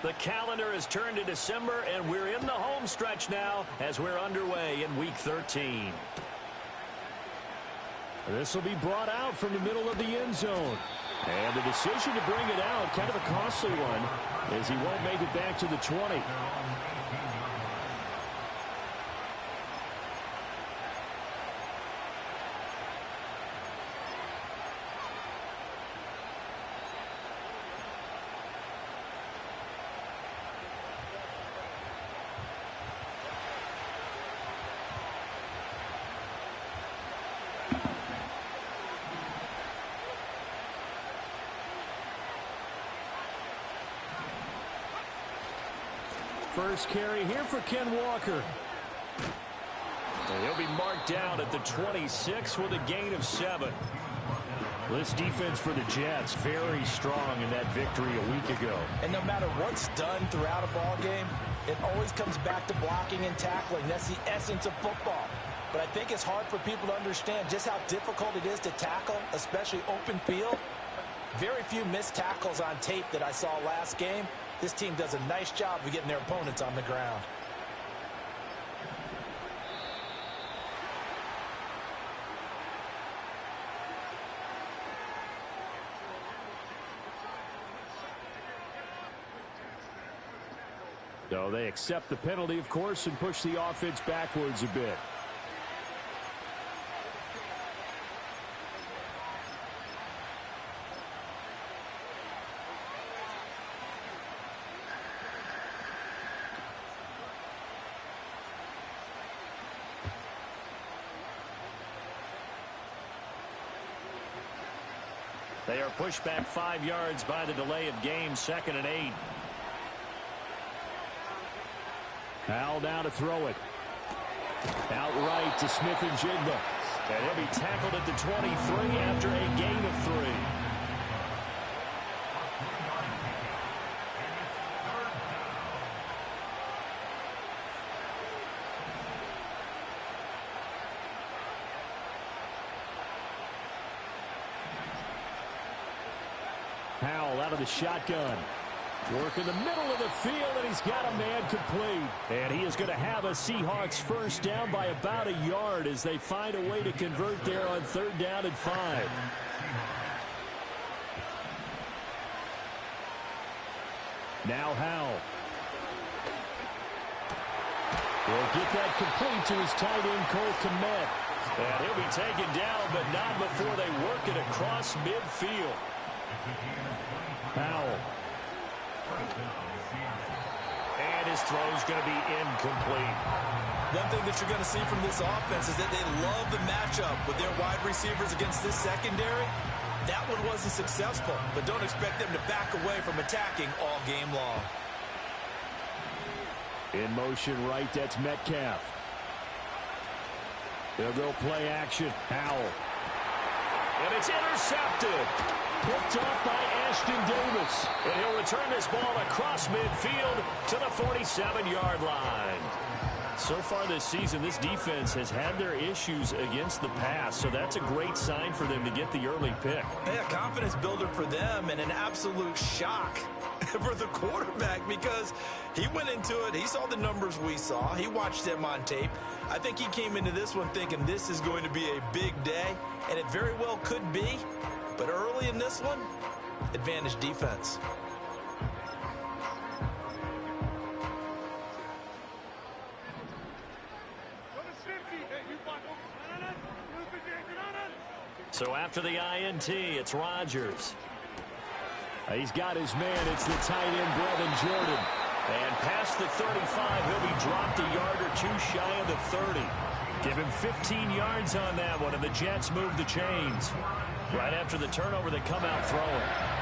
The calendar has turned to December, and we're in the home stretch now as we're underway in Week 13. This will be brought out from the middle of the end zone. And the decision to bring it out, kind of a costly one, as he won't make it back to the 20. First carry here for Ken Walker. And he'll be marked down at the 26 with a gain of 7. This defense for the Jets, very strong in that victory a week ago. And no matter what's done throughout a ball game, it always comes back to blocking and tackling. That's the essence of football. But I think it's hard for people to understand just how difficult it is to tackle, especially open field. Very few missed tackles on tape that I saw last game. This team does a nice job of getting their opponents on the ground. So they accept the penalty, of course, and push the offense backwards a bit. They are pushed back 5 yards by the delay of game, 2nd and 8. Howell now to throw it. Outright to Smith and Jigba. And he'll be tackled at the 23 after a gain of 3. Howell out of the shotgun. Work in the middle of the field, and he's got a man complete. And he is going to have a Seahawks first down by about a yard as they find a way to convert there on 3rd down and 5. Now Howell. He'll get that complete to his tight end, Cole Kmet. And he'll be taken down, but not before they work it across midfield. Howell. And his throw's going to be incomplete. One thing that you're going to see from this offense is that they love the matchup with their wide receivers against this secondary. That one wasn't successful, but don't expect them to back away from attacking all game long. In motion right, that's Metcalf. They'll go play action. Howell. And it's intercepted. Picked off by Ashton Davis. And he'll return this ball across midfield to the 47-yard line. So far this season, this defense has had their issues against the pass, so that's a great sign for them to get the early pick. Yeah, confidence builder for them and an absolute shock for the quarterback because he went into it. He saw the numbers we saw. He watched them on tape. I think he came into this one thinking this is going to be a big day, and it very well could be. But early in this one, advantage defense. So after the INT, it's Rodgers. He's got his man. It's the tight end, Brevin Jordan. And past the 35, he'll be dropped a yard or two shy of the 30. Give him 15 yards on that one, and the Jets move the chains. Right after the turnover, they come out throwing.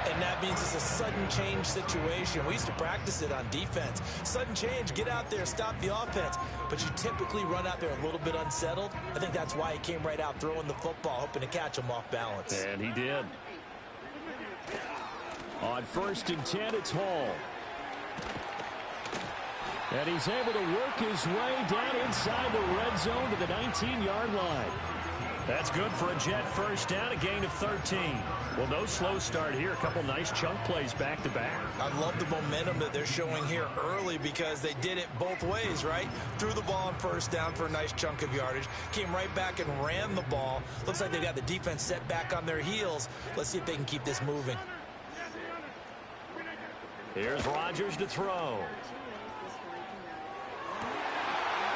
And that means it's a sudden change situation. We used to practice it on defense. Sudden change, get out there, stop the offense. But you typically run out there a little bit unsettled. I think that's why he came right out throwing the football, hoping to catch him off balance. And he did. On 1st and 10, it's Hall. And he's able to work his way down inside the red zone to the 19-yard line. That's good for a Jet first down, a gain of 13. Well, no slow start here. A couple nice chunk plays back-to-back. I love the momentum that they're showing here early because they did it both ways, right? Threw the ball on first down for a nice chunk of yardage. Came right back and ran the ball. Looks like they got the defense set back on their heels. Let's see if they can keep this moving. Here's Rodgers to throw.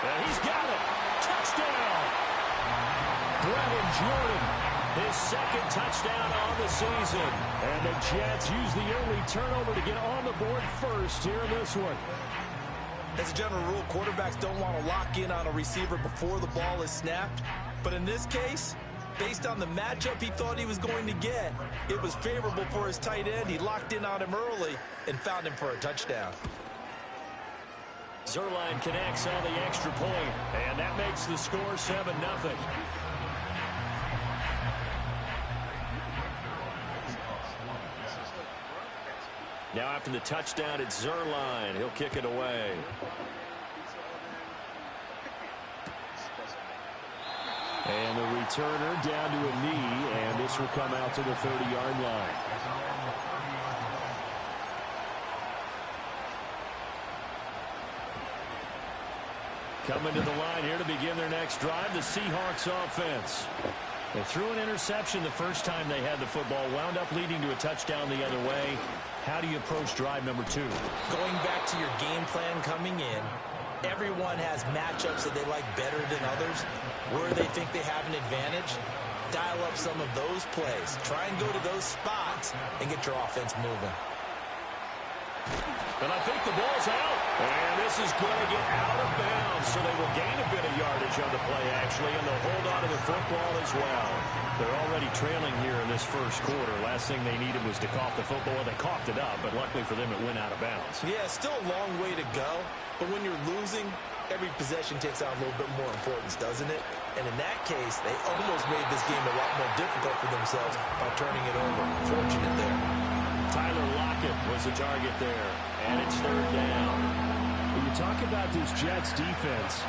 And he's got it. Touchdown. Ckren Jordan, his second touchdown on the season. And the Jets use the early turnover to get on the board first here in this one. As a general rule, quarterbacks don't want to lock in on a receiver before the ball is snapped. But in this case, based on the matchup he thought he was going to get, it was favorable for his tight end. He locked in on him early and found him for a touchdown. Zuerlein connects on the extra point, and that makes the score 7-0. Now after the touchdown, it's Zuerlein. He'll kick it away. And the returner down to a knee, and this will come out to the 30-yard line. Coming to the line here to begin their next drive, the Seahawks offense. They threw an interception the first time they had the football, wound up leading to a touchdown the other way. How do you approach drive number 2? Going back to your game plan coming in, everyone has matchups that they like better than others. Where they think they have an advantage, dial up some of those plays. Try and go to those spots and get your offense moving. And I think the ball's out. And this is going to get out of bounds, so they will gain a bit of yardage on the play, actually, and they'll hold on to the football as well. They're already trailing here in this first quarter. Last thing they needed was to cough the football. Well, they coughed it up, but luckily for them, it went out of bounds. Yeah, still a long way to go, but when you're losing, every possession takes on a little bit more importance, doesn't it? And in that case, they almost made this game a lot more difficult for themselves by turning it over. Fortunate there. Tyler Lockett was the target there, and it's third down. When you talk about this Jets defense,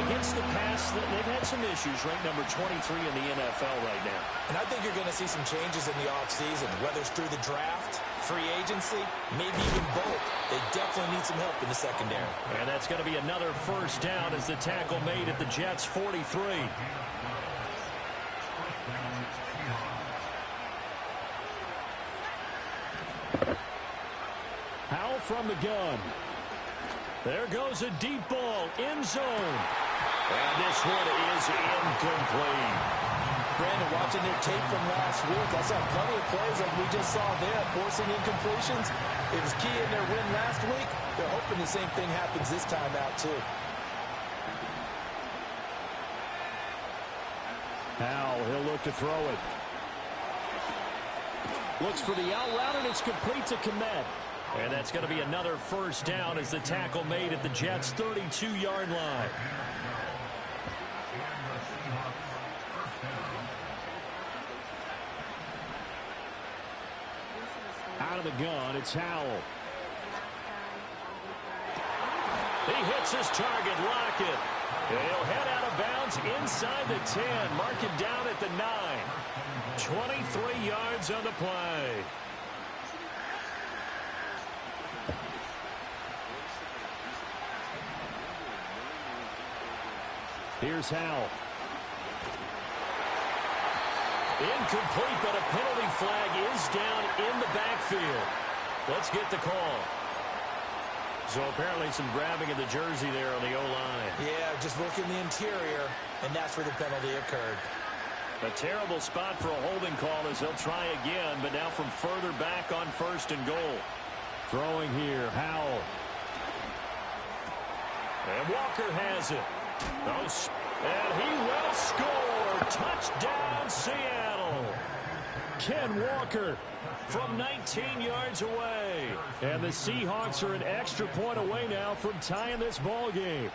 against the pass, they've had some issues, ranked number 23 in the NFL right now. And I think you're going to see some changes in the offseason, whether it's through the draft, free agency, maybe even both. They definitely need some help in the secondary. And that's going to be another first down as the tackle made at the Jets' 43. Howell from the gun. There goes a deep ball, end zone. And this one is incomplete. Brandon, watching their tape from last week, I saw plenty of plays like we just saw there, forcing incompletions. It was key in their win last week. They're hoping the same thing happens this time out, too. Howell, he'll look to throw it. Looks for the out route, and it's complete to Kmet. And that's going to be another first down as the tackle made at the Jets' 32-yard line. Out of the gun, it's Howell. He hits his target, Lockett. He'll head out of bounds inside the 10. Mark him down at the 9. 23 yards on the play. Here's Howell. Incomplete, but a penalty flag is down in the backfield. Let's get the call. So apparently some grabbing of the jersey there on the O-line. Yeah, just look in the interior, and that's where the penalty occurred. A terrible spot for a holding call as they'll try again, but now from further back on first and goal. Throwing here, Howell. And Walker has it. And he will score. Touchdown, Seattle. Ken Walker from 19 yards away. And the Seahawks are an extra point away now from tying this ball game.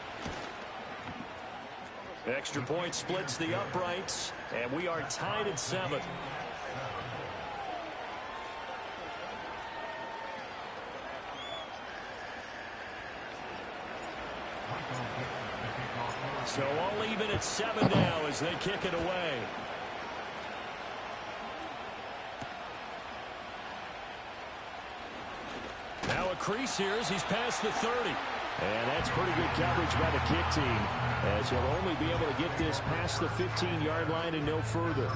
Extra point splits the uprights, and we are tied at 7. So all even at 7 now as they kick it away. Now a crease here as he's past the 30. And that's pretty good coverage by the kick team, as he'll only be able to get this past the 15-yard line and no further.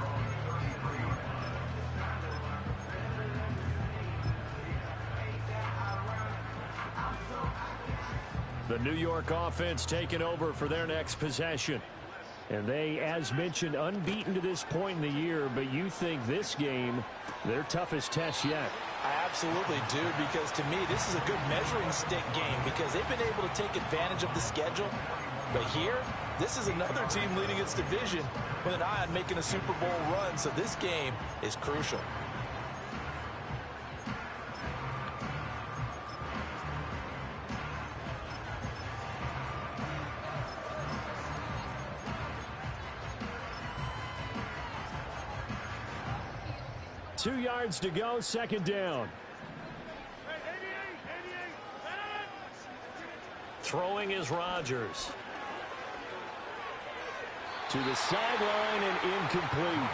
The New York offense taking over for their next possession. And they, as mentioned, unbeaten to this point in the year, but you think this game, their toughest test yet. I absolutely do, because to me, this is a good measuring stick game because they've been able to take advantage of the schedule. But here, this is another team leading its division with an eye on making a Super Bowl run, so this game is crucial. Two yards to go, second down. Throwing is Rodgers. To the sideline and incomplete.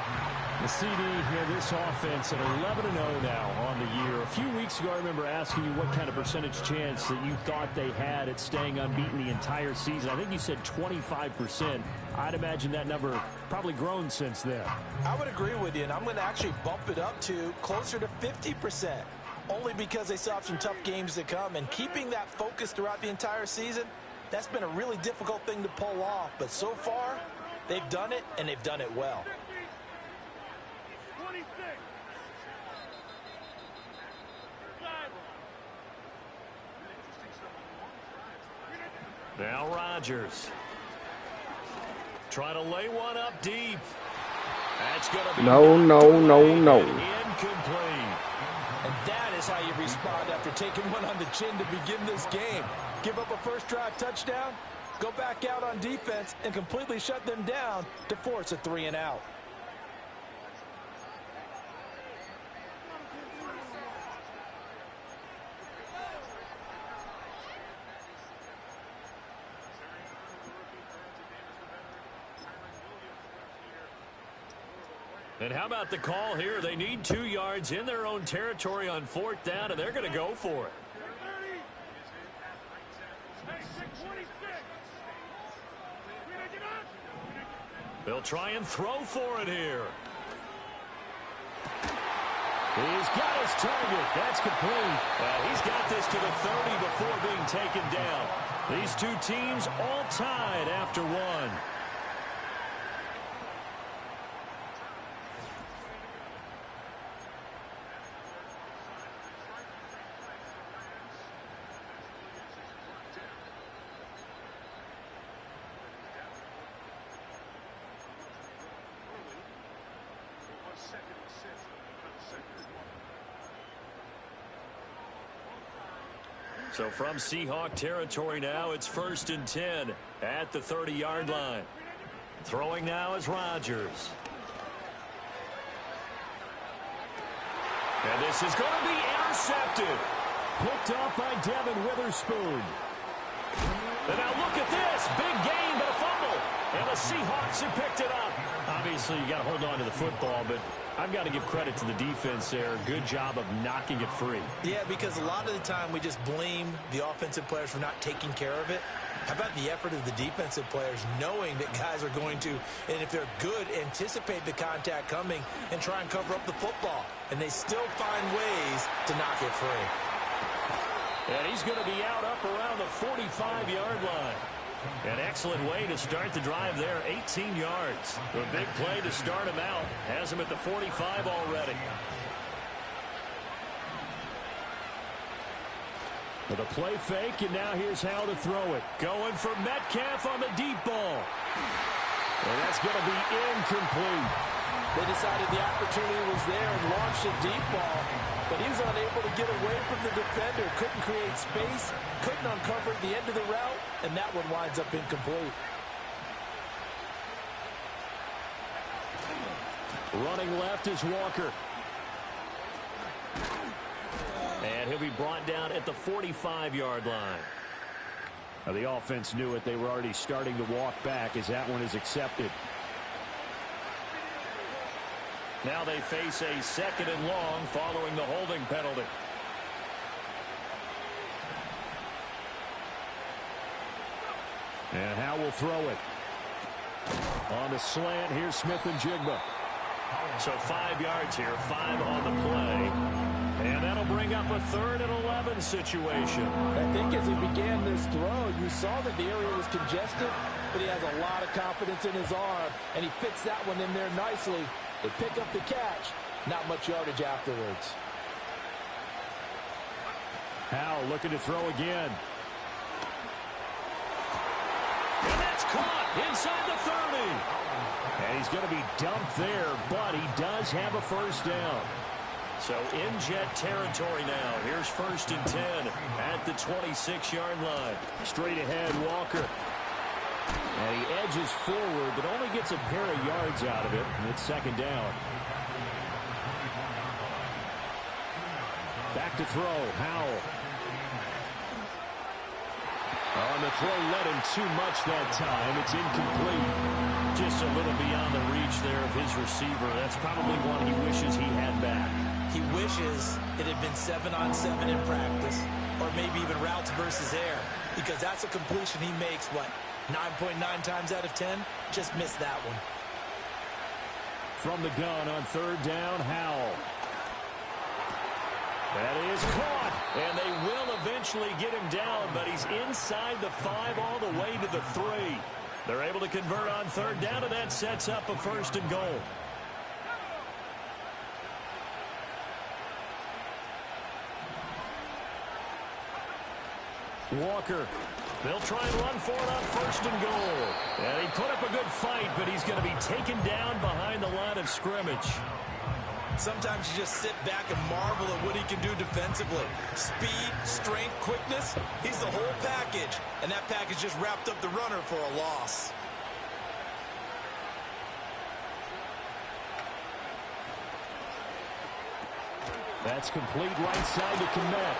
The CD here, this offense at 11-0 now on the year. A few weeks ago, I remember asking you what kind of percentage chance that you thought they had at staying unbeaten the entire season. I think you said 25%. I'd imagine that number probably grown since then. I would agree with you, and I'm going to actually bump it up to closer to 50%, only because they still have some tough games to come. And keeping that focus throughout the entire season, that's been a really difficult thing to pull off. But so far, they've done it, and they've done it well. Now Rodgers. Trying to lay one up deep. That's going to be no. incomplete. And that is how you respond after taking one on the chin to begin this game. Give up a first drive touchdown, go back out on defense, and completely shut them down to force a 3-and-out. And how about the call here? They need 2 yards in their own territory on 4th down, and they're going to go for it. They'll try and throw for it here. He's got his target. That's complete. He's got this to the 30 before being taken down. These two teams all tied after one. So from Seahawk territory now, it's 1st and 10 at the 30-yard line. Throwing now is Rodgers. And this is going to be intercepted. Picked off by Devin Witherspoon. And now look at this. Big gain, but a fumble. And the Seahawks have picked it up. Obviously, you got to hold on to the football, but I've got to give credit to the defense there. Good job of knocking it free. Yeah, because a lot of the time we just blame the offensive players for not taking care of it. How about the effort of the defensive players knowing that guys are going to, and if they're good, anticipate the contact coming and try and cover up the football. And they still find ways to knock it free. And he's going to be out up around the 45-yard line. An excellent way to start the drive there, 18 yards. The big play to start him out has him at the 45 already. With a play fake, and now here's how to throw it. Going for Metcalf on the deep ball. And that's going to be incomplete. They decided the opportunity was there and launched a deep ball, but he was unable to get away from the defender. Couldn't create space, couldn't uncover the end of the route, and that one winds up incomplete. Running left is Walker. And he'll be brought down at the 45-yard line. Now, the offense knew it. They were already starting to walk back as that one is accepted. Now they face a 2nd and long following the holding penalty. And Howe will throw it. On the slant, here's Smith and Jigba. So 5 yards here, 5 on the play. And that'll bring up a 3rd and 11 situation. I think as he began this throw, you saw that the area was congested, but he has a lot of confidence in his arm, and he fits that one in there nicely. They pick up the catch. Not much yardage afterwards. Howe looking to throw again. And that's caught inside the 30. And he's going to be dumped there, but he does have a first down. So in Jet territory now. Here's 1st and 10 at the 26-yard line. Straight ahead, Walker. And he edges forward, but only gets a pair of yards out of it, and it's 2nd down. Back to throw, Howell. On the throw, led him too much that time. It's incomplete. Just a little beyond the reach there of his receiver. That's probably one he wishes he had back. He wishes it had been 7-on-7 in practice, or maybe even routes versus air, because that's a completion he makes, what, 9.9 times out of 10? Just missed that one. From the gun on 3rd down, Howell. That is caught. And they will eventually get him down, but he's inside the 5 all the way to the 3. They're able to convert on 3rd down, and that sets up a 1st and goal. Walker. They'll try and run for it on 1st and goal. And he put up a good fight, but he's going to be taken down behind the line of scrimmage. Sometimes you just sit back and marvel at what he can do defensively. Speed, strength, quickness, he's the whole package. And that package just wrapped up the runner for a loss. That's complete right side to Kmet.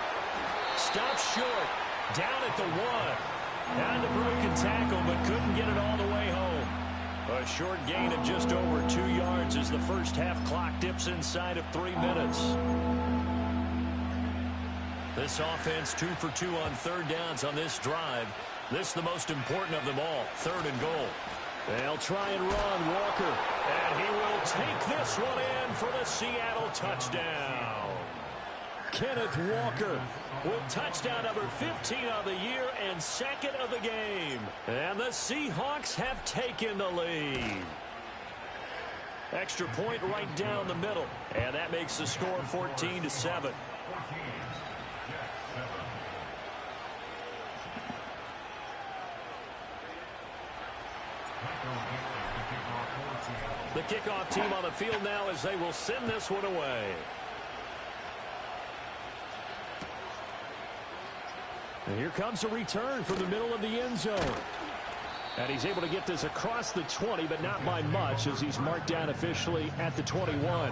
Stops short. Down at the 1. Had the broken tackle, but couldn't get it all the way home. A short gain of just over 2 yards as the first half clock dips inside of 3 minutes. This offense 2 for 2 on 3rd downs on this drive. This the most important of them all, 3rd and goal. They'll try and run, Walker. And he will take this one in for the Seattle touchdown. Kenneth Walker with touchdown number 15 of the year and 2nd of the game. And the Seahawks have taken the lead. Extra point right down the middle. And that makes the score 14-7. The kickoff team on the field now as they will send this one away. And here comes a return from the middle of the end zone. And he's able to get this across the 20, but not by much, as he's marked down officially at the 21.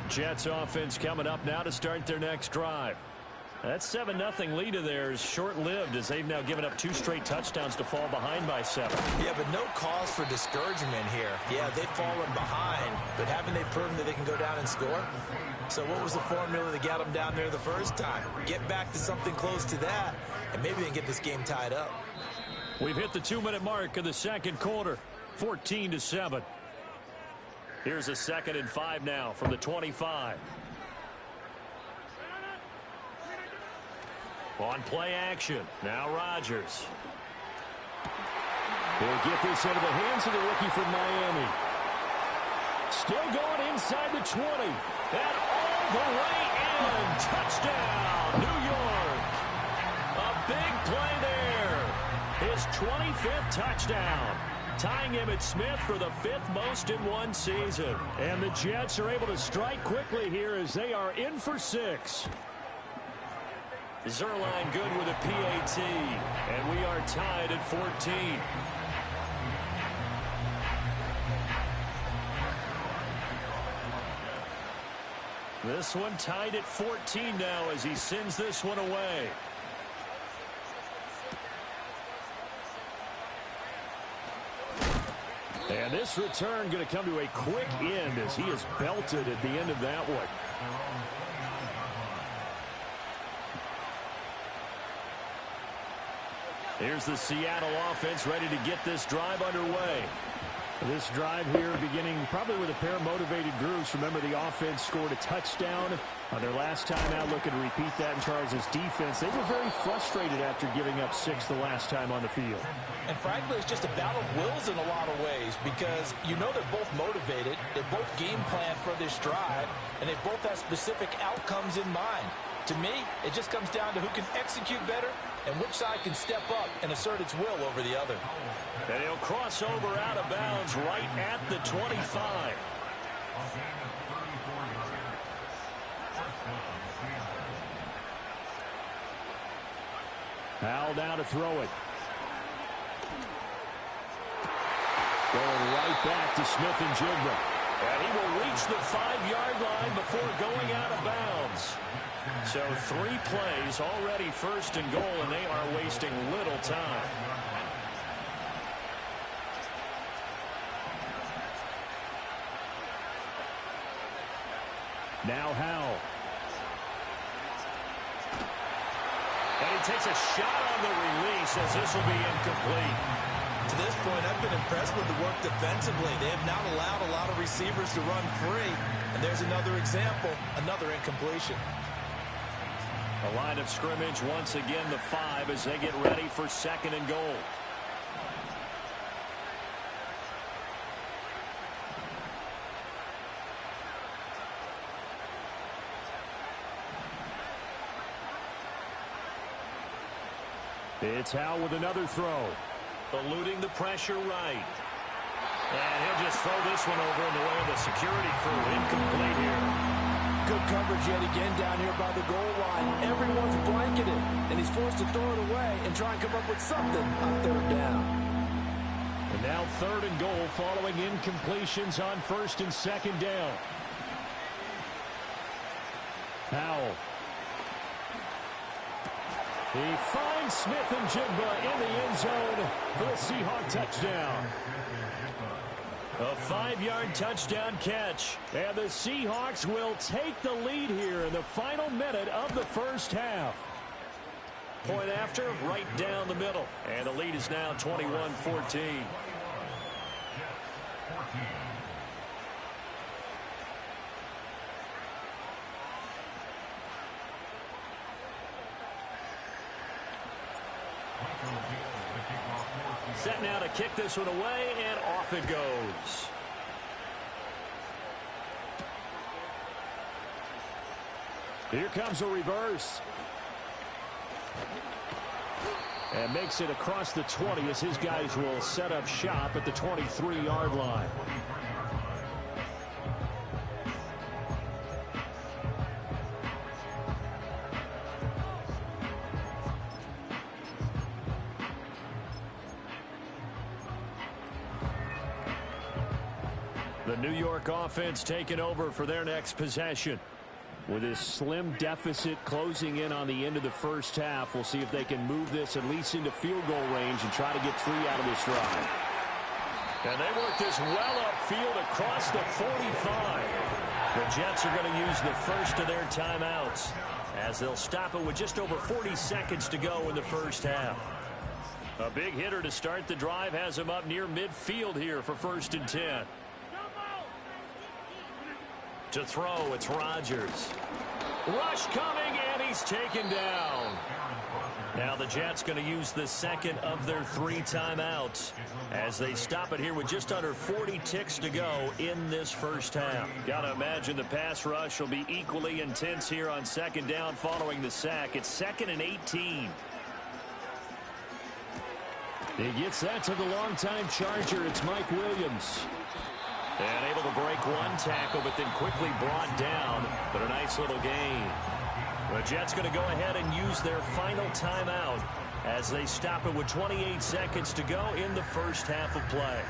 Jets offense coming up now to start their next drive. That 7-0 lead of theirs short-lived as they've now given up 2 straight touchdowns to fall behind by 7. Yeah, but no cause for discouragement here. Yeah, they've fallen behind, but haven't they proven that they can go down and score? So what was the formula that got them down there the first time? Get back to something close to that, and maybe they can get this game tied up. We've hit the 2-minute mark of the second quarter, 14-7. Here's a 2nd and 5 now from the 25. On play action, now Rodgers. He'll get this into the hands of the rookie from Miami. Still going inside the 20. And all the way in. Touchdown, New York. A big play there. His 25th touchdown. Tying Emmitt Smith for the 5th most in one season. And the Jets are able to strike quickly here as they are in for 6. Zerline good with a PAT, and we are tied at 14. This one tied at 14 now as he sends this one away. And And this return going to come to a quick end as he is belted at the end of that one. Here's the Seattle offense ready to get this drive underway. This drive here beginning probably with a pair of motivated groups. Remember, the offense scored a touchdown on their last time out, looking to repeat that in Charles' defense. They were very frustrated after giving up 6 the last time on the field. And frankly, it's just a battle of wills in a lot of ways because you know they're both motivated, they both game plan for this drive, and they both have specific outcomes in mind. To me, it just comes down to who can execute better and which side can step up and assert its will over the other. And he'll cross over out of bounds right at the 25. Howell now to throw it. Going right back to Smith and Jigba. And he will reach the 5-yard line before going out of bounds. So 3 plays already first and goal, and they are wasting little time. Now Howell. And he takes a shot on the release as this will be incomplete. To this point, I've been impressed with the work defensively. They have not allowed a lot of receivers to run free. And there's another example, another incompletion. The line of scrimmage once again the 5 as they get ready for 2nd and goal. It's Howell with another throw. Eluding the pressure right. And he'll just throw this one over in the way of the security crew. Incomplete here. Good coverage yet again down here by the goal line. Everyone's blanketed, and he's forced to throw it away and try and come up with something on 3rd down. And now 3rd and goal following incompletions on 1st and 2nd down. Howell. He finds Smith and Jigba in the end zone for the Seahawk touchdown. A 5-yard touchdown catch. And the Seahawks will take the lead here in the final minute of the first half. Point after, right down the middle. And the lead is now 21-14. Set now to kick this one away, and off it goes. Here comes a reverse. And makes it across the 20 as his guys will set up shop at the 23-yard line. The New York offense taking over for their next possession. With this slim deficit closing in on the end of the first half, we'll see if they can move this at least into field goal range and try to get 3 out of this drive. And they work this well upfield across the 45. The Jets are going to use the first of their timeouts as they'll stop it with just over 40 seconds to go in the first half. A big hitter to start the drive has him up near midfield here for 1st and 10. To throw, it's Rodgers. Rush coming, and he's taken down. Now the Jets going to use the second of their 3 timeouts as they stop it here with just under 40 ticks to go in this first half. Got to imagine the pass rush will be equally intense here on 2nd down following the sack. It's 2nd and 18. He gets that to the longtime Charger. It's Mike Williams. And able to break one tackle, but then quickly brought down. But a nice little gain. The Jets going to go ahead and use their final timeout as they stop it with 28 seconds to go in the first half of play.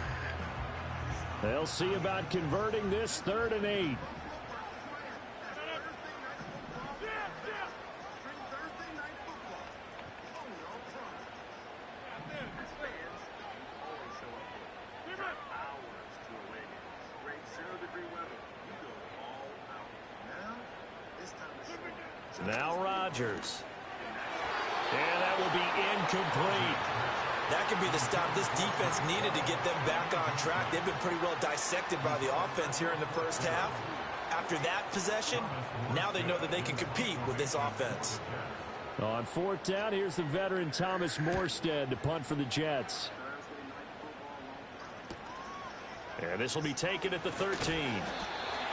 They'll see about converting this 3rd and 8. Now Rodgers. And that will be incomplete. That could be the stop this defense needed to get them back on track. They've been pretty well dissected by the offense here in the first half. After that possession, now they know that they can compete with this offense. On fourth down, here's the veteran Thomas Morstead to punt for the Jets. And this will be taken at the 13.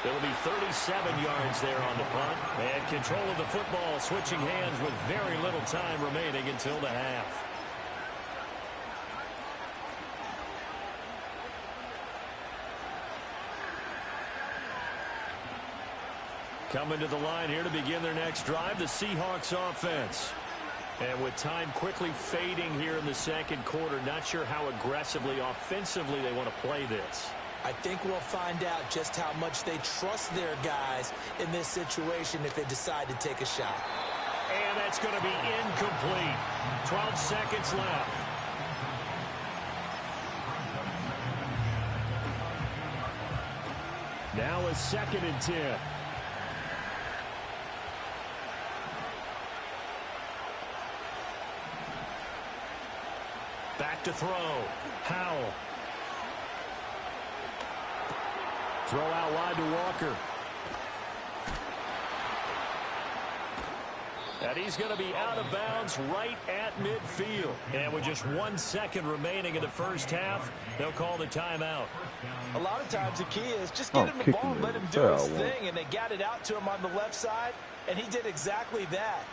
It'll be 37 yards there on the punt. And control of the football switching hands with very little time remaining until the half. Coming to the line here to begin their next drive, the Seahawks offense. And with time quickly fading here in the second quarter, not sure how aggressively, offensively they want to play this. I think we'll find out just how much they trust their guys in this situation if they decide to take a shot. And that's going to be incomplete. 12 seconds left. Now a 2nd and 10. Back to throw. Howell. Throw out wide to Walker. And he's going to be out of bounds right at midfield. And with just 1 second remaining in the first half, they'll call the timeout. A lot of times the key is just get him the ball and let him do his thing. And they got it out to him on the left side, and he did exactly that.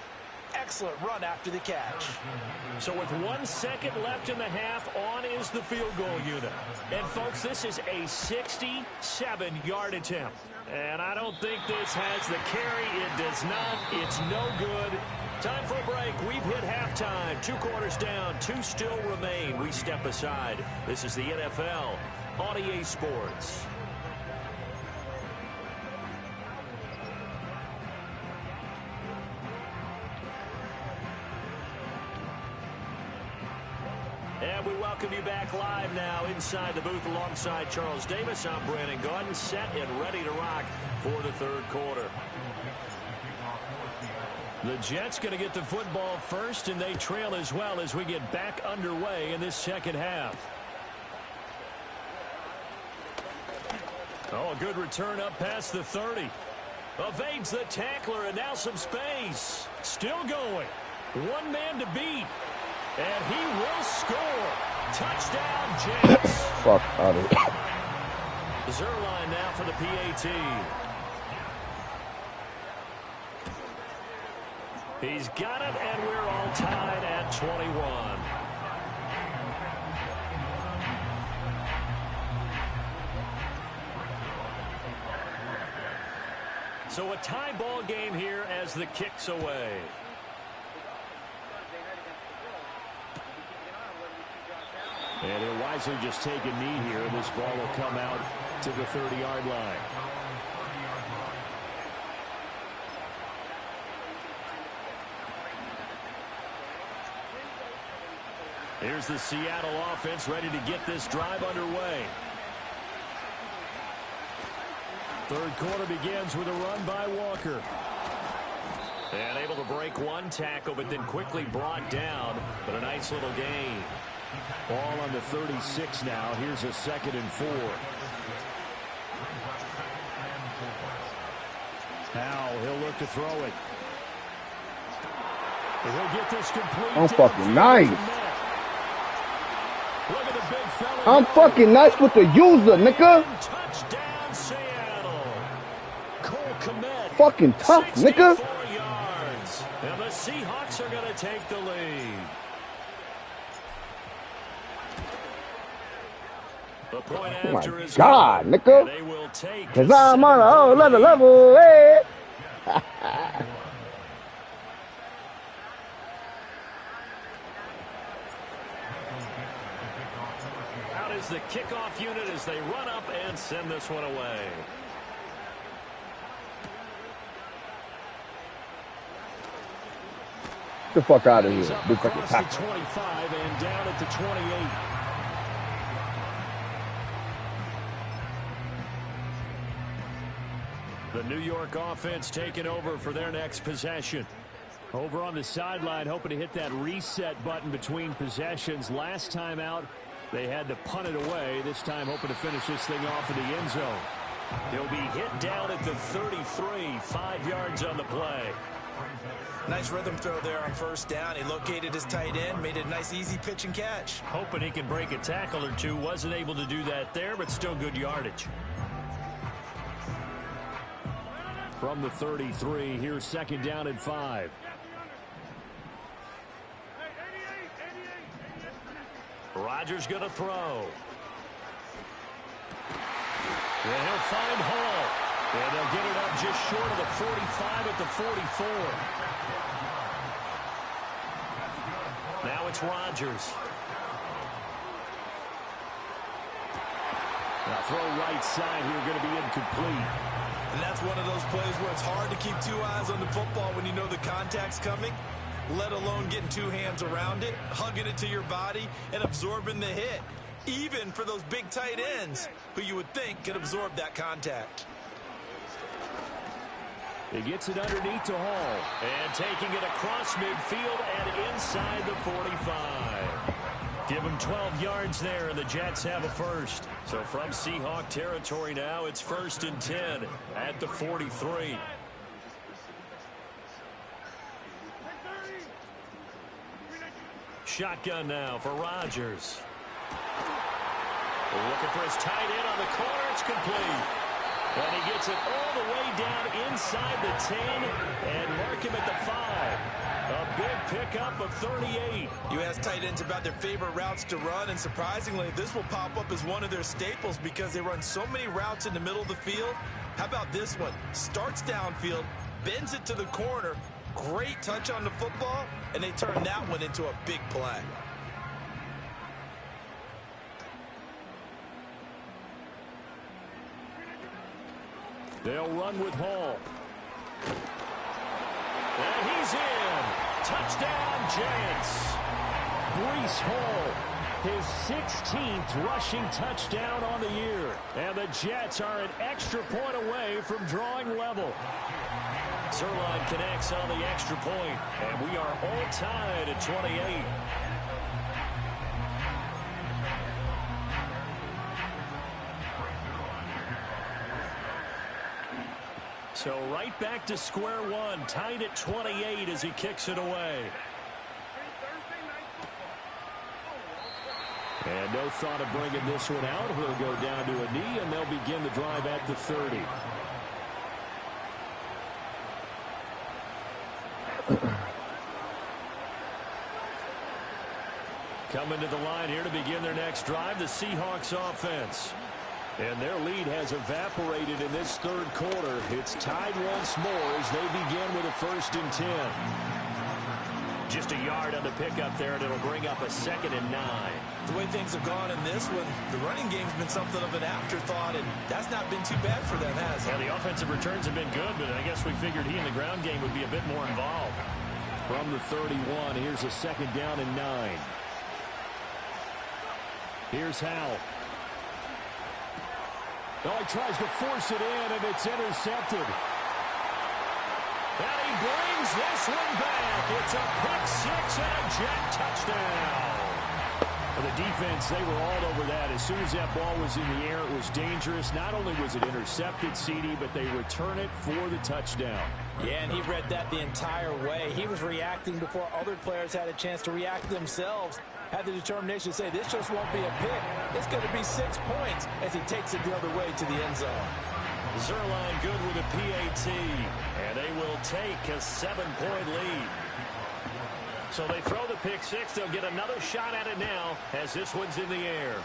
Excellent run after the catch. So with 1 second left in the half, on is the field goal unit. And, folks, this is a 67-yard attempt. And I don't think this has the carry. It does not. It's no good. Time for a break. We've hit halftime. 2 quarters down. 2 still remain. We step aside. This is the NFL on EA Sports. And we welcome you back live now inside the booth alongside Charles Davis. I'm Brandon Gaudin, set and ready to rock for the third quarter. The Jets going to get the football first, and they trail as well as we get back underway in this second half. Oh, a good return up past the 30. Evades the tackler, and now some space. Still going. One man to beat. And he will score. Touchdown, Jets. Fuck out of it. Zerline now for the PAT. He's got it, and we're all tied at 21. So a tie ball game here as the kick's away. And he'll wisely just take a knee here. This ball will come out to the 30-yard line. Here's the Seattle offense ready to get this drive underway. Third quarter begins with a run by Walker. And able to break one tackle, but then quickly brought down. But a nice little gain. Ball on the 36 now. Here's a 2nd and 4. Now he'll look to throw it. And he'll get this complete. I'm fucking nice. Look at the big fella. I'm fucking nice with the user, nigga. Touchdown, Seattle. Cole Kmet. Fucking tough, nigga. 64 yards. And the Seahawks are going to take the lead. The point Oh my after is God, gone. nigga. They will take Cause I'm on a whole other level, hey. Out is the kickoff unit as they run up and send this one away. Get the fuck out of He's here. up Big fucking across the tackle. 25 and down at the 28. The New York offense taking over for their next possession. Over on the sideline, hoping to hit that reset button between possessions. Last time out, they had to punt it away. This time, hoping to finish this thing off in the end zone. He'll be hit down at the 33, 5 yards on the play. Nice rhythm throw there on first down. He located his tight end, made it a nice, easy pitch and catch. Hoping he can break a tackle or two. Wasn't able to do that there, but still good yardage. From the 33, here's second down and 5. Rodgers going to throw. And he'll find Hall. And they'll get it up just short of the 45 at the 44. Now it's Rodgers. Now throw right side here, going to be incomplete. And that's one of those plays where it's hard to keep two eyes on the football when you know the contact's coming, let alone getting two hands around it, hugging it to your body, and absorbing the hit. Even for those big tight ends who you would think could absorb that contact. He gets it underneath to Hall. And taking it across midfield and inside the 45. Give him 12 yards there, and the Jets have a first. So from Seahawk territory now, it's 1st and 10 at the 43. Shotgun now for Rodgers. Looking for his tight end on the corner. It's complete. And he gets it all the way down inside the 10 and mark him at the 5. A big pickup of 38. You ask tight ends about their favorite routes to run, and surprisingly, this will pop up as one of their staples because they run so many routes in the middle of the field. How about this one? Starts downfield, bends it to the corner, great touch on the football, and they turn that one into a big play. They'll run with Hall. And he's in. Touchdown, Jets. Breece Hall, his 16th rushing touchdown on the year. And the Jets are an extra point away from drawing level. Zerline connects on the extra point, and we are all tied at 28. So right back to square one, tied at 28 as he kicks it away. And no thought of bringing this one out. He'll go down to a knee, and they'll begin the drive at the 30. Coming to the line here to begin their next drive, the Seahawks offense. And their lead has evaporated in this third quarter. It's tied once more as they begin with a 1st and 10. Just a yard on the pickup there, and it'll bring up a 2nd and 9. The way things have gone in this one, the running game's been something of an afterthought, and that's not been too bad for them, has it? Yeah, the offensive returns have been good, but I guess we figured he in the ground game would be a bit more involved. From the 31, here's a 2nd down and 9. Here's Howell. Oh, he tries to force it in, and it's intercepted. And he brings this one back. It's a pick six and a Jet touchdown. The defense, they were all over that. As soon as that ball was in the air, it was dangerous. Not only was it intercepted, CD, but they return it for the touchdown. Yeah, and he read that the entire way. He was reacting before other players had a chance to react themselves. Had the determination to say, this just won't be a pick. It's going to be 6 points as he takes it the other way to the end zone. Zerline good with a PAT, and they will take a 7-point lead. So they throw the pick six. They'll get another shot at it now as this one's in the air.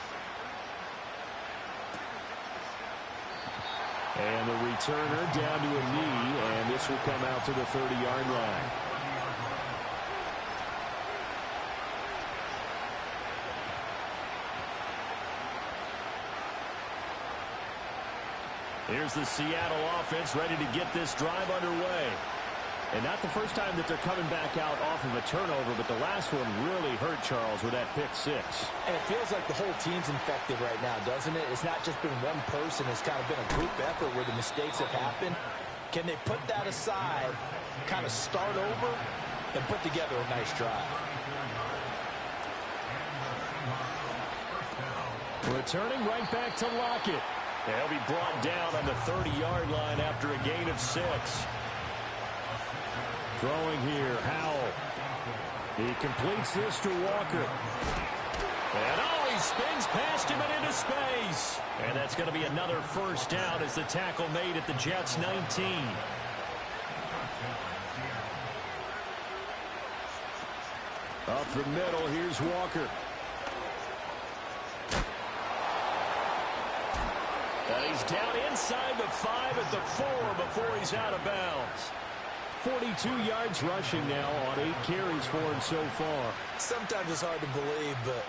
And the returner down to a knee, and this will come out to the 30-yard line. Here's the Seattle offense ready to get this drive underway. And not the first time that they're coming back out off of a turnover, but the last one really hurt Charles with that pick six. And it feels like the whole team's infected right now, doesn't it? It's not just been one person. It's kind of been a group effort where the mistakes have happened. Can they put that aside, kind of start over, and put together a nice drive? Returning right back to Lockett. They'll be brought down on the 30-yard line after a gain of 6. Throwing here, Howell. He completes this to Walker. And he spins past him and into space. And that's going to be another first down as the tackle made at the Jets' 19. Up the middle, here's Walker. And he's down inside the 5 at the 4 before he's out of bounds. 42 yards rushing now on 8 carries for him so far. Sometimes it's hard to believe, but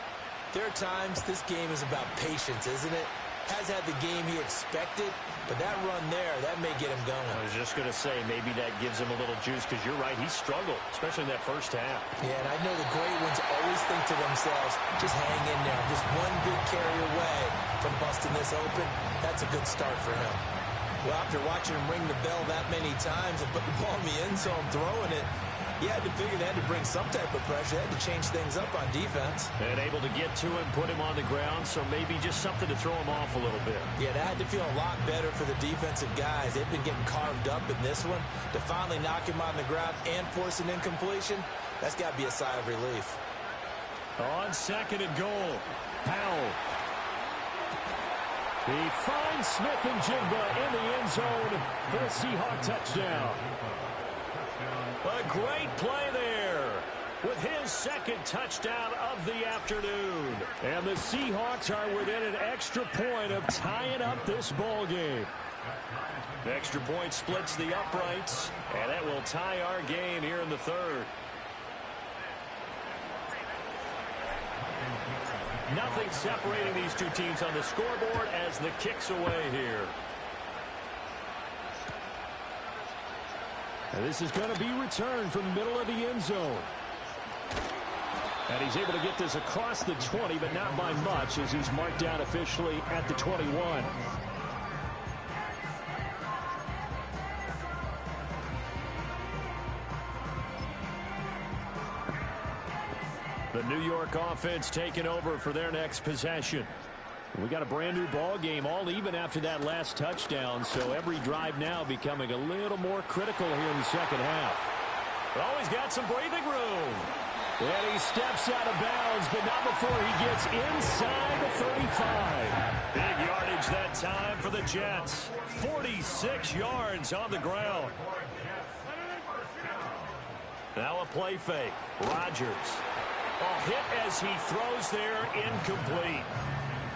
there are times this game is about patience, isn't it? Has had the game he expected, but that run there, that may get him going. I was just going to say, maybe that gives him a little juice, because you're right, he struggled, especially in that first half. Yeah, and I know the great ones always think to themselves, just hang in there. Just one good carry away from busting this open. That's a good start for him. Well, after watching him ring the bell that many times and put the ball in the end zone throwing it, you had to figure they had to bring some type of pressure. They had to change things up on defense. And able to get to him, put him on the ground, so maybe just something to throw him off a little bit. Yeah, that had to feel a lot better for the defensive guys. They've been getting carved up in this one. To finally knock him on the ground and force an incompletion, that's got to be a sigh of relief. On 2nd and goal, Powell. He finds Smith and Jigba in the end zone for the Seahawk touchdown. a great play there with his 2nd touchdown of the afternoon. And the Seahawks are within an extra point of tying up this ball game. The extra point splits the uprights, and that will tie our game here in the 3rd. Nothing separating these two teams on the scoreboard as the kick's away here. And this is going to be returned from the middle of the end zone. And he's able to get this across the 20, but not by much, as he's marked down officially at the 21. The New York offense taking over for their next possession. We got a brand new ball game, all even after that last touchdown, so every drive now becoming a little more critical here in the 2nd half. Oh, he's got some breathing room. And he steps out of bounds, but not before he gets inside the 35. Big yardage that time for the Jets. 46 yards on the ground. Now a play fake. Rodgers. A hit as he throws there, incomplete.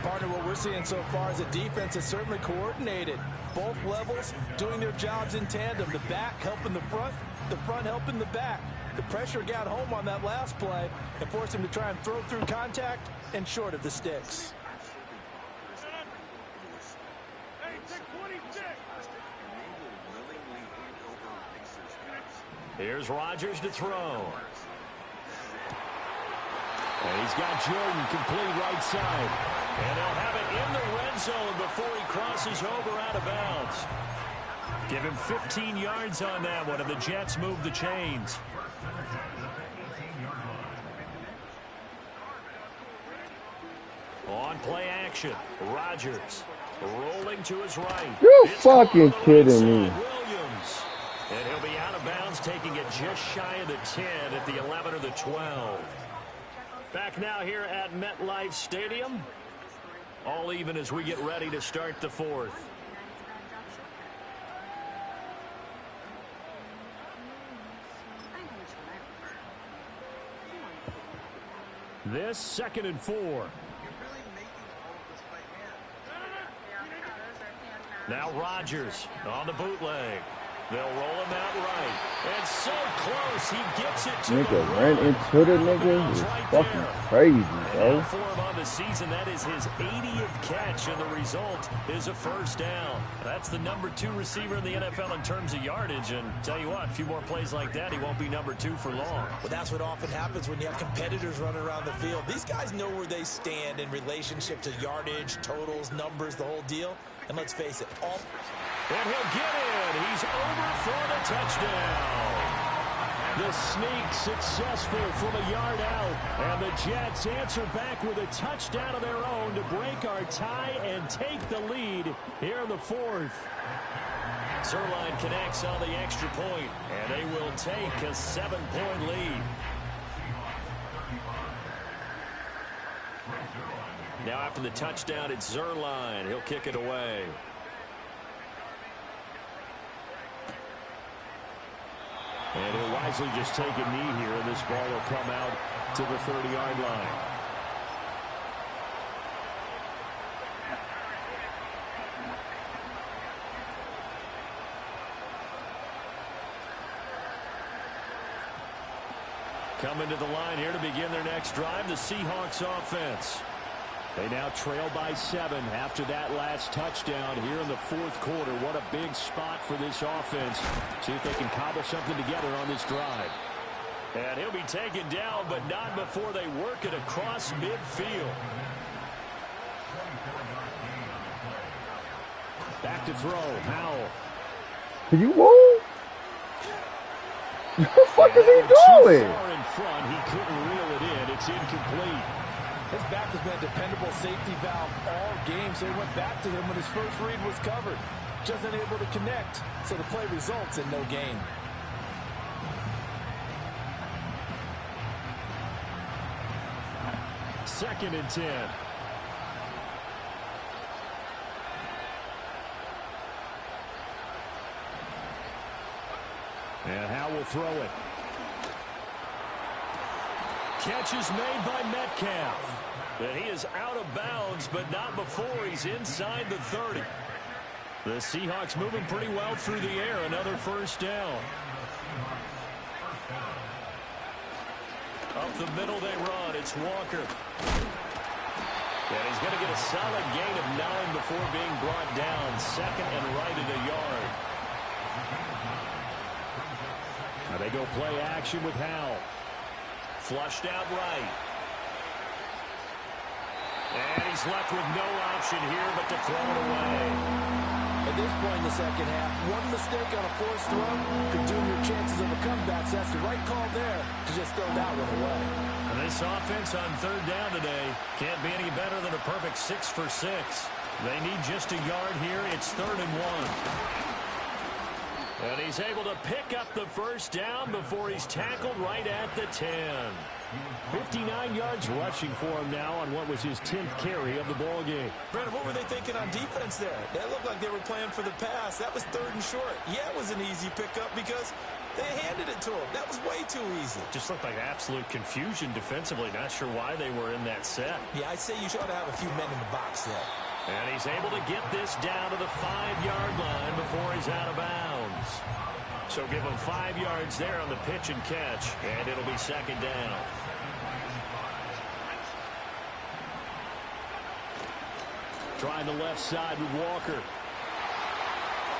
Partner, what we're seeing so far is a defense that's certainly coordinated. Both levels doing their jobs in tandem. The back helping the front helping the back. The pressure got home on that last play and forced him to try and throw through contact and short of the sticks. Here's Rodgers to throw. And he's got Jordan complete right side. And they'll have it in the red zone before he crosses over out of bounds. Give him 15 yards on that one, and the Jets move the chains. On play action, Rodgers rolling to his right. You fucking kidding me. Williams. And he'll be out of bounds, taking it just shy of the 10 at the 11 or the 12. Back now here at MetLife Stadium. All even as we get ready to start the 4th. This 2nd and 4. Now Rodgers on the bootleg. They'll roll him out right. And so close, he gets it to Nigga ran into the nigga. It's fucking crazy, bro. For him on the the season. That is his 80th catch, and the result is a first down. That's the number 2 receiver in the NFL in terms of yardage, and tell you what, a few more plays like that, he won't be number 2 for long. Well, that's what often happens when you have competitors running around the field. These guys know where they stand in relationship to yardage, totals, numbers, the whole deal. And let's face it, and he'll get in. He's over for the touchdown. The sneak successful from a yard out. And the Jets answer back with a touchdown of their own to break our tie and take the lead here in the 4th. Zerline connects on the extra point, and they will take a 7-point lead. Now after the touchdown, it's Zerline. He'll kick it away. And he'll wisely just take a knee here, and this ball will come out to the 30-yard line. Coming to the line here to begin their next drive, the Seahawks offense. They now trail by 7 after that last touchdown here in the 4th quarter. What a big spot for this offense. See if they can cobble something together on this drive. And he'll be taken down, but not before they work it across midfield. Back to throw. Howell. Can you roll? What the fuck is he doing? Too far in front. He couldn't reel it in. It's incomplete. his back has been a dependable safety valve all game, so he went back to him when his first read was covered. Just unable to connect, so the play results in no gain. Second and 10. And Howe will throw it. Catch is made by Metcalf. And he is out of bounds, but not before he's inside the 30. The Seahawks moving pretty well through the air. Another first down. Up the middle they run. It's Walker. And he's going to get a solid gain of 9 before being brought down. Second and right at a yard. Now they go play action with Howell. Flushed out right. And he's left with no option here but to throw it away. At this point in the second half, one mistake on a forced throw could doom your chances of a comeback. So that's the right call there to just throw that one away. And this offense on third down today can't be any better than a perfect 6 for 6. They need just a yard here. It's 3rd and 1. And he's able to pick up the first down before he's tackled right at the 10. 59 yards rushing for him now on what was his 10th carry of the ball game. Brandon, what were they thinking on defense there? That looked like they were playing for the pass. That was 3rd and short. Yeah, it was an easy pickup because they handed it to him. That was way too easy. Just looked like absolute confusion defensively. Not sure why they were in that set. Yeah, I'd say you should have a few men in the box there. And he's able to get this down to the 5-yard line before he's out of bounds. So give him 5 yards there on the pitch and catch, and it'll be second down. Trying the left side with Walker.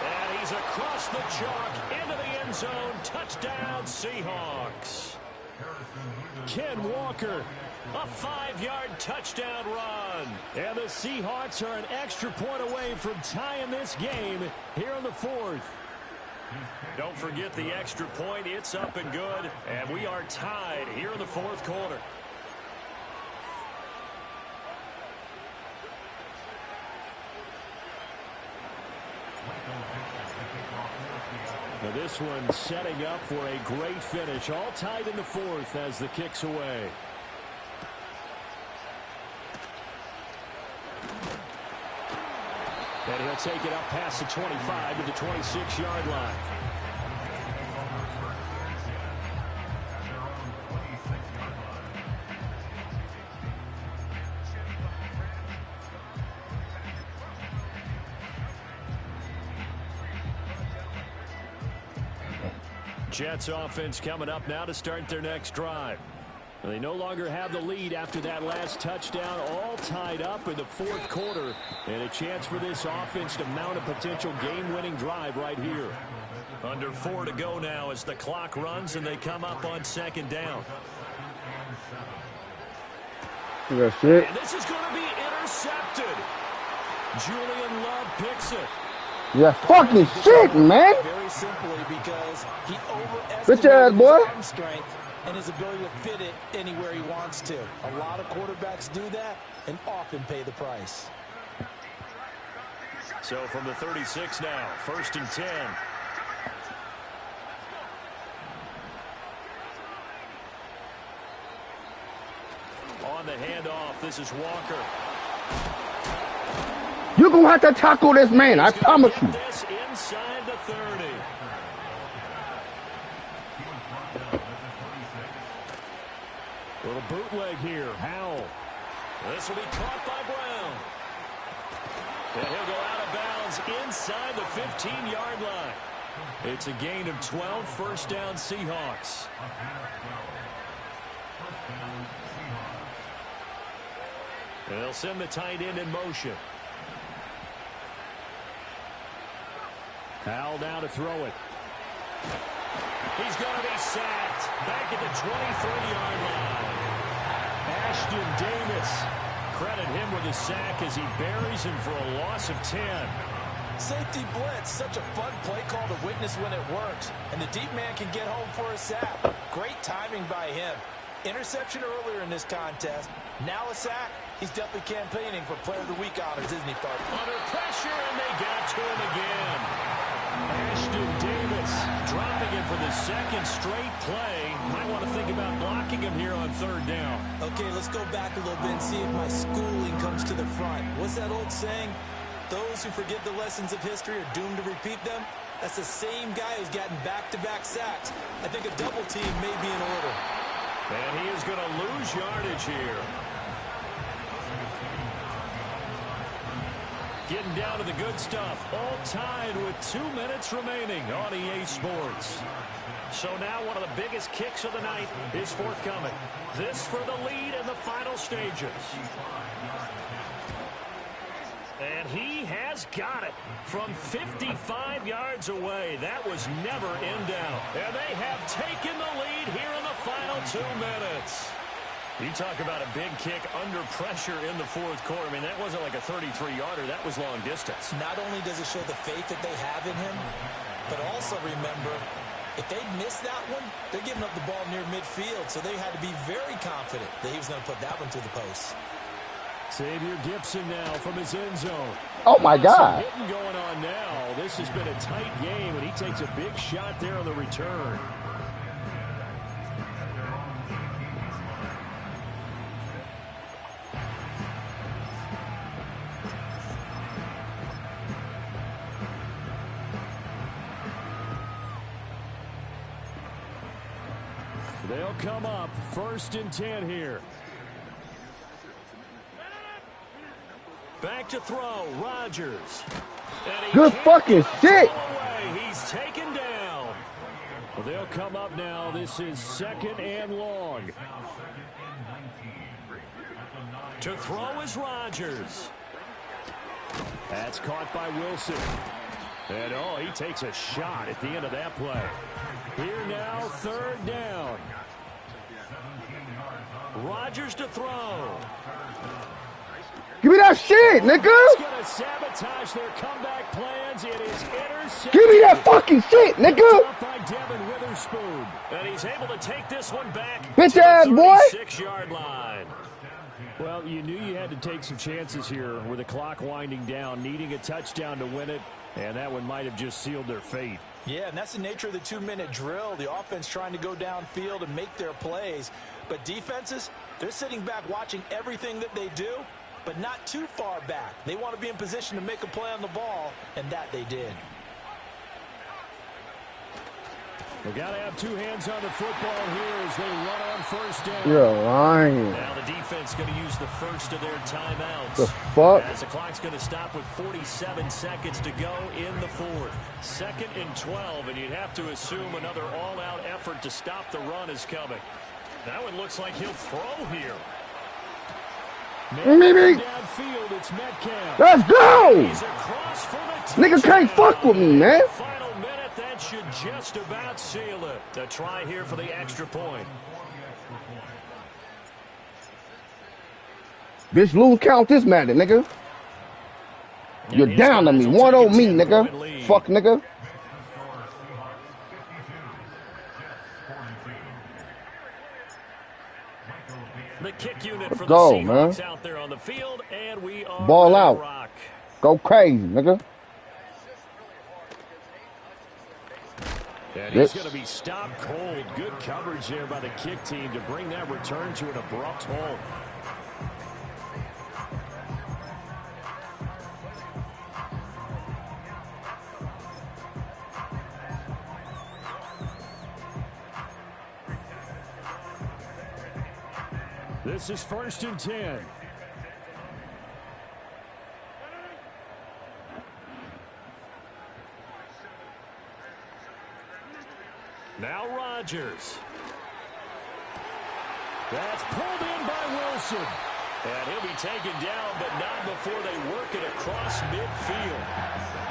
And he's across the chalk into the end zone. Touchdown, Seahawks. Ken Walker. A 5-yard touchdown run. And the Seahawks are an extra point away from tying this game here in the 4th. Don't forget the extra point. It's up and good. And we are tied here in the 4th quarter. Now this one setting up for a great finish. All tied in the 4th as the kick's away. And he'll take it up past the 25 to the 26-yard line. Jets offense coming up now to start their next drive. They no longer have the lead after that last touchdown, all tied up in the fourth quarter, and a chance for this offense to mount a potential game-winning drive right here. Under 4 to go now as the clock runs and they come up on second down. That's it. And this is going to be intercepted. Julian Love picks it. Yeah, fucking shit, man. Very simply because he Bitch ass overestimated boy. his arm strength and his ability to fit it anywhere he wants to. A lot of quarterbacks do that and often pay the price. So from the 36 now, 1st and 10. On the handoff, this is Walker. You're going to have to tackle this man, I promise you. This inside the 30. Little bootleg here. Howell. This will be caught by Brown. And he'll go out of bounds inside the 15-yard line. It's a gain of 12, first down Seahawks. And they'll send the tight end in motion. Howell down to throw it. He's going to be sacked. Back at the 23-yard line. Ashton Davis. Credit him with a sack as he buries him for a loss of 10. Safety blitz, such a fun play call to witness when it works. And the deep man can get home for a sack. Great timing by him. Interception earlier in this contest. Now a sack. He's definitely campaigning for Player of the Week honors, isn't he, Bart? Under pressure, and they got to him again. Ashton Davis dropping him for the second straight play. Might want to think about blocking him here on 3rd down. Okay, let's go back a little bit and see if my schooling comes to the front. What's that old saying? Those who forget the lessons of history are doomed to repeat them. That's the same guy who's gotten back-to-back sacks. I think a double team may be in order. And he is going to lose yardage here. Getting down to the good stuff. All tied with 2 minutes remaining on EA Sports. So now one of the biggest kicks of the night is forthcoming. This for the lead in the final stages. And he has got it from 55 yards away. That was never in doubt. And they have taken the lead here in the final 2 minutes. You talk about a big kick under pressure in the fourth quarter. I mean, that wasn't like a 33-yarder. That was long distance. Not only does it show the faith that they have in him, but also remember, if they miss that one, they're giving up the ball near midfield. So they had to be very confident that he was going to put that one through the post. Xavier Gipson now from his end zone. Oh, my God. Hitting going on now. This has been a tight game, and he takes a big shot there on the return. They'll come up 1st and 10 here. Back to throw, Rodgers. Good fucking shit. He's taken down. Well, they'll come up now. This is 2nd and long. To throw is Rodgers. That's caught by Wilson. And, oh, he takes a shot at the end of that play. Here now, 3rd down. Rodgers to throw. Give me that shit, nigga. He's going to sabotage their comeback plans. It is intercepted. Give me that fucking shit, nigga. Up by Devin Witherspoon. And he's able to take this one back Bitch to the ass boy. 36-yard line. Well, you knew you had to take some chances here with the clock winding down, needing a touchdown to win it, and that one might have just sealed their fate. Yeah, and that's the nature of the 2-minute drill. The offense trying to go downfield and make their plays. But defenses, they're sitting back watching everything that they do, but not too far back. They want to be in position to make a play on the ball, and that they did. They got to have 2 hands on the football here as they run on 1st down. You're lying. Now the defense going to use the first of their timeouts. The fuck? As the clock's going to stop with 47 seconds to go in the fourth. 2nd and 12, and you'd have to assume another all-out effort to stop the run is coming. Now it looks like he'll throw here. Maybe. Downfield, it's Metcalf. Let's go. He's across for the Nigga can't fuck with me, man. Final minute, that should just about seal it. A try here for the extra point. Bitch, lose count this matter, nigga. You're down to me. 1-0 me, nigga. Fuck, nigga. The kick unit for Go, the Seahawks man. out there on the field, and we are Ball ready to out. rock. Go crazy, nigga. And he's going to be stopped cold. Good coverage there by the kick team to bring that return to an abrupt halt. This is 1st and 10. Now Rodgers. That's pulled in by Wilson. And he'll be taken down, but not before they work it across midfield.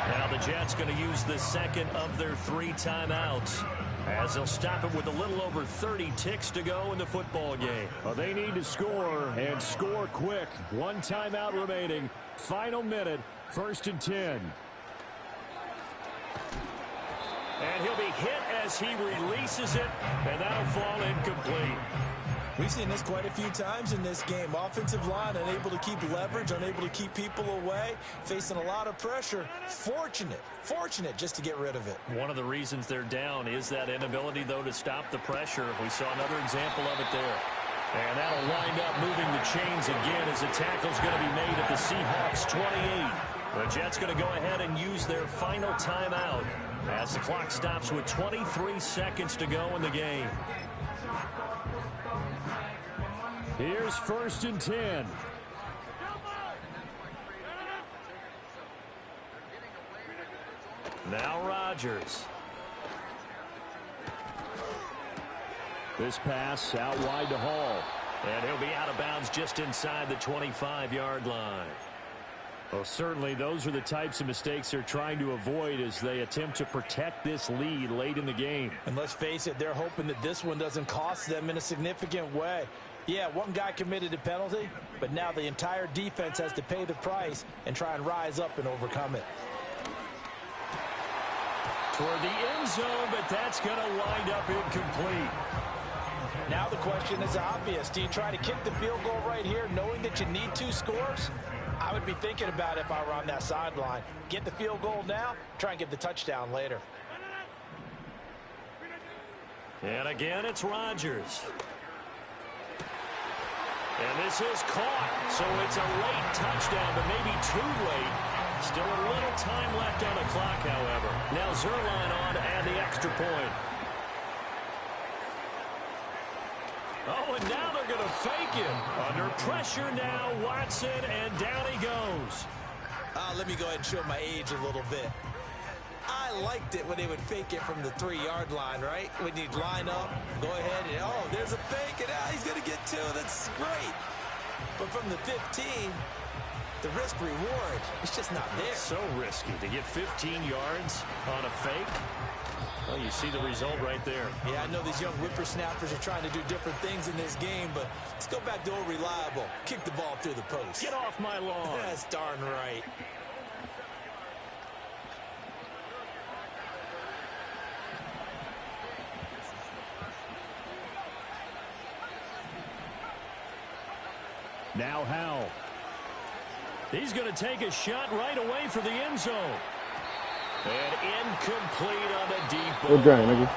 Now the Jets going to use the second of their 3 timeouts, as they'll stop it with a little over 30 ticks to go in the football game. Well, they need to score, and score quick. 1 timeout remaining. Final minute, 1st and 10. And he'll be hit as he releases it, and that'll fall incomplete. We've seen this quite a few times in this game. Offensive line unable to keep leverage, unable to keep people away, facing a lot of pressure. Fortunate just to get rid of it. One of the reasons they're down is that inability, though, to stop the pressure. We saw another example of it there. And that'll wind up moving the chains again as the tackle's going to be made at the Seahawks 28. The Jets going to go ahead and use their final timeout as the clock stops with 23 seconds to go in the game. Here's 1st and 10. Now Rodgers. This pass out wide to Hall. And he'll be out of bounds just inside the 25-yard line. Well, certainly those are the types of mistakes they're trying to avoid as they attempt to protect this lead late in the game. And let's face it, they're hoping that this one doesn't cost them in a significant way. Yeah, one guy committed a penalty, but now the entire defense has to pay the price and try and rise up and overcome it. Toward the end zone, but that's going to wind up incomplete. Now the question is obvious. Do you try to kick the field goal right here knowing that you need 2 scores? I would be thinking about it if I were on that sideline. Get the field goal now, try and get the touchdown later. And again, it's Rodgers. And this is caught, so it's a late touchdown, but maybe too late. Still a little time left on the clock, however. Now Zerline on to add the extra point. Oh, and now they're going to fake him. Under pressure now, Watson, and down he goes. Let me go ahead and show my age a little bit. I liked it when they would fake it from the 3-yard line, right? When you'd line up, go ahead, and oh, there's a fake, and now he's going to get 2. That's great. But from the 15, the risk-reward, it's just not there. So risky to get 15 yards on a fake. Well, you see the result right there. Yeah, I know these young whippersnappers are trying to do different things in this game, but let's go back to old reliable. Kick the ball through the post. Get off my lawn. That's darn right. Now Howell. He's going to take a shot right away for the end zone. And incomplete on the deep ball. Good game, nigga.